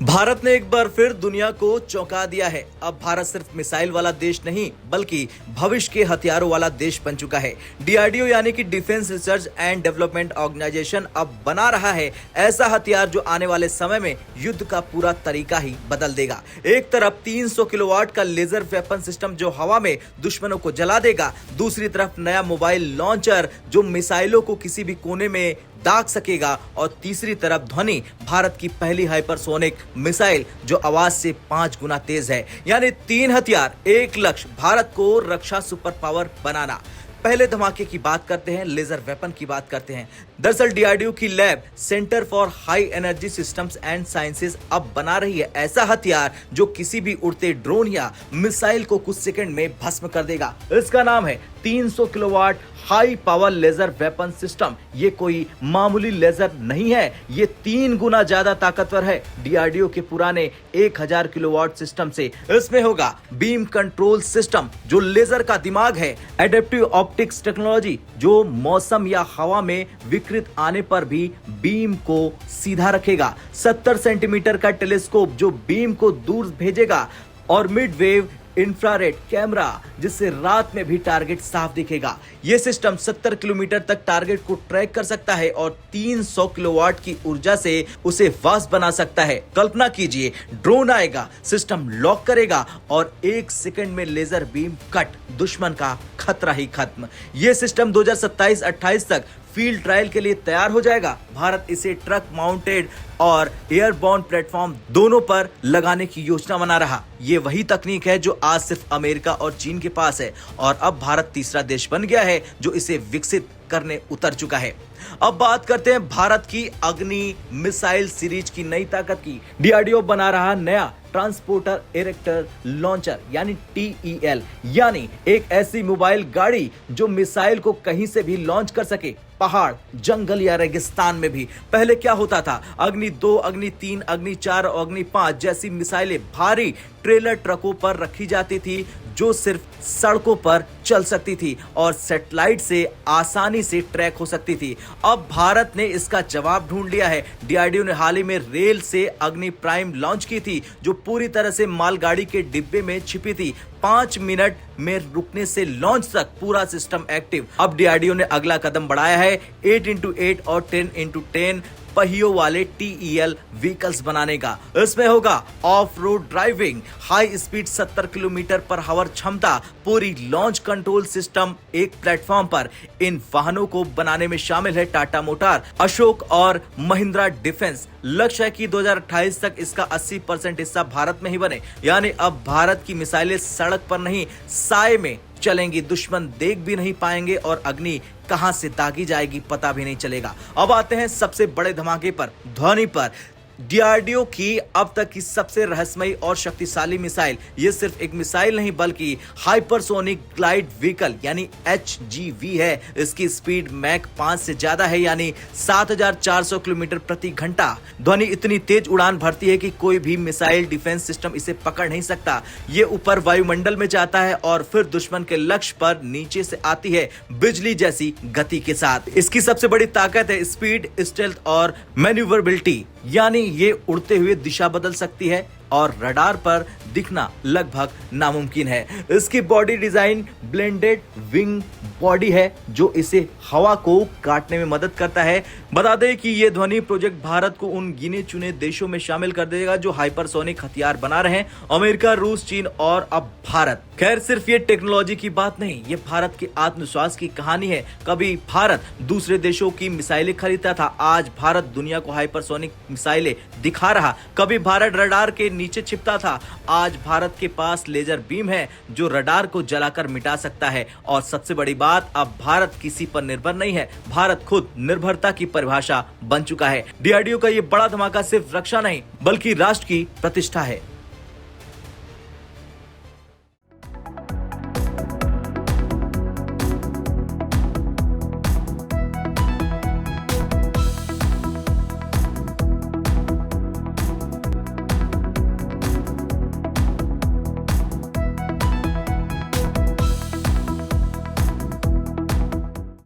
भारत ने एक बार फिर दुनिया को चौंका दिया है। अब भारत सिर्फ मिसाइल वाला देश नहीं बल्कि भविष्य के हथियारों वाला देश बन चुका है। डीआरडीओ यानी कि defence research and development organisation अब बना रहा है ऐसा हथियार जो आने वाले समय में युद्ध का पूरा तरीका ही बदल देगा। एक तरफ 300 किलोवाट का लेजर वेपन सिस्टम जो हवा में दुश्मनों को जला देगा, दूसरी तरफ नया मोबाइल लॉन्चर जो मिसाइलों को किसी भी कोने में दाग सकेगा, और तीसरी तरफ ध्वनि भारत की पहली हाइपरसोनिक मिसाइल जो आवाज से 5 गुना तेज है। यानी 3 हथियार, एक लक्ष्य, भारत को रक्षा सुपर पावर बनाना। पहले धमाके की बात करते हैं, लेजर वेपन की बात करते हैं। दरअसल डीआरडीओ की lab centre for high energy systems and sciences अब बना रही है ऐसा हथियार जो किसी भी उड़ते ड्रोन या मिसाइल को कुछ सेकंड में भस्म कर देगा। इसका नाम है 300 kilowatt high power laser weapon system. ये कोई मामूली लेजर नहीं है, ये 3 गुना ज्यादा ताकतवर है डीआरडीओ के पुराने 1000 किलोवाट सिस्टम से। इसमें होगा बीम कंट्रोल सिस्टम जो लेजर का दिमाग है, एडेप्टिव ऑप्टिक्स टेक्नोलॉजी जो मौसम या हवा में विकृत आने पर भी बीम को सीधा रखेगा, 70 सेंटीमीटर का टेलीस्कोप जो बीम को दूर भेजेगा, और मिड वेव इंफ्रारेड कैमरा जिससे रात में भी टारगेट साफ दिखेगा। यह सिस्टम 70 किलोमीटर तक टारगेट को ट्रैक कर सकता है और 300 किलोवाट की ऊर्जा से उसे वास्ट बना सकता है। कल्पना कीजिए, ड्रोन आएगा, सिस्टम लॉक करेगा और 1 सेकंड में लेजर बीम कट, दुश्मन का खतरा ही खत्म। यह सिस्टम 2027-28 तक फील्ड ट्रायल के लिए तैयार हो जाएगा। भारत इसे ट्रक माउंटेड और एयरबोर्न प्लेटफॉर्म दोनों पर लगाने की योजना बना रहा। ये वही तकनीक है जो आज सिर्फ अमेरिका और चीन के पास है, और अब भारत तीसरा देश बन गया है जो इसे विकसित करने उतर चुका है। अब बात करते हैं भारत की अग्नि मिसाइल सीरीज की नई ताकत की। डीआरडीओ बना रहा नया ट्रांसपोर्टर इरेक्टर लॉन्चर यानी टीईएल, यानी एक ऐसी मोबाइल गाड़ी जो मिसाइल को कहीं से भी लॉन्च कर सके, पहाड़, जंगल या रेगिस्तान में भी। पहले क्या होता था, अग्नि 2, अग्नि 3, अग्नि 4 और अग्नि 5 जैसी मिसाइलें भारी ट्रेलर ट्रकों पर रखी जाती थी जो सिर्फ सड़कों पर चल सकती थी और सैटेलाइट से आसानी से ट्रैक हो सकती थी। अब भारत ने इसका जवाब ढूंढ लिया है। डीआरडीओ ने हाल ही में रेल से अग्नि प्राइम लॉन्च की थी जो पूरी तरह से मालगाड़ी के डिब्बे में छिपी थी। 5 मिनट में रुकने से लॉन्च तक पूरा सिस्टम एक्टिव। अब डीआरडीओ ने अगला कदम बढ़ाया है 8x8 और 10x10 पहियों वाले टीईएल व्हीकल्स बनाने का। इसमें होगा of road driving, high speed 70 kilometre per hour क्षमता, पूरी लॉन्च कंट्रोल सिस्टम एक प्लेटफॉर्म पर। इन वाहनों को बनाने में शामिल है टाटा मोटर, अशोक और महिंद्रा डिफेंस। लक्ष्य है कि 2028 तक इसका 80% हिस्सा भारत में ही बने। यानी अब भारत की मिसाइलें सड़क पर नहीं, साए में चलेंगी, दुश्मन देख भी नहीं पाएंगे और अग्नि कहां से दागी जाएगी पता भी नहीं चलेगा। अब आते हैं सबसे बड़े धमाके पर, ध्वनि पर। डीआरडीओ की अब तक की सबसे रहस्यमयी और शक्तिशाली मिसाइल। ये सिर्फ एक मिसाइल नहीं बल्कि हाइपरसोनिक ग्लाइड व्हीकल यानी एचजीवी है। इसकी स्पीड मैक 5 से ज्यादा है यानी 7400 किलोमीटर प्रति घंटा। ध्वनि इतनी तेज उड़ान भरती है कि कोई भी मिसाइल डिफेंस सिस्टम इसे पकड़ नहीं सकता। ये ऊपर वायुमंडल में जाता है और फिर दुश्मन के लक्ष्य पर नीचे से आती है बिजली जैसी गति के साथ। इसकी सबसे बड़ी ताकत है स्पीड, स्टेल्थ और मैन्यूवरेबिलिटी, यानी ये उड़ते हुए दिशा बदल सकती है और रडार पर दिखना लगभग नामुमकिन है। इसकी body design blended wing body है जो इसे हवा को काटने में मदद करता है। बता दें कि ये ध्वनि प्रोजेक्ट भारत को उन गिने चुने देशों में शामिल कर देगा जो हाइपरसोनिक हथियार बना रहे हैं, अमेरिका, रूस, चीन और अब भारत। खैर, सिर्फ ये टेक्नोलॉजी की बात नहीं, ये भारत के आत्मविश्वास की कहानी है। कभी भारत दूसरे देशों की मिसाइलें खरीदता था, आज भारत दुनिया को हाइपरसोनिक मिसाइलें दिखा रहा। कभी भारत रडार के नीचे छिपता था, आज भारत के पास लेजर बीम है जो रडार को जलाकर मिटा सकता है। और सबसे बड़ी बात, अब भारत किसी पर निर्भर नहीं है, भारत खुद निर्भरता की परिभाषा बन चुका है। डीआरडीओ का ये बड़ा धमाका सिर्फ रक्षा नहीं बल्कि राष्ट्र की प्रतिष्ठा है।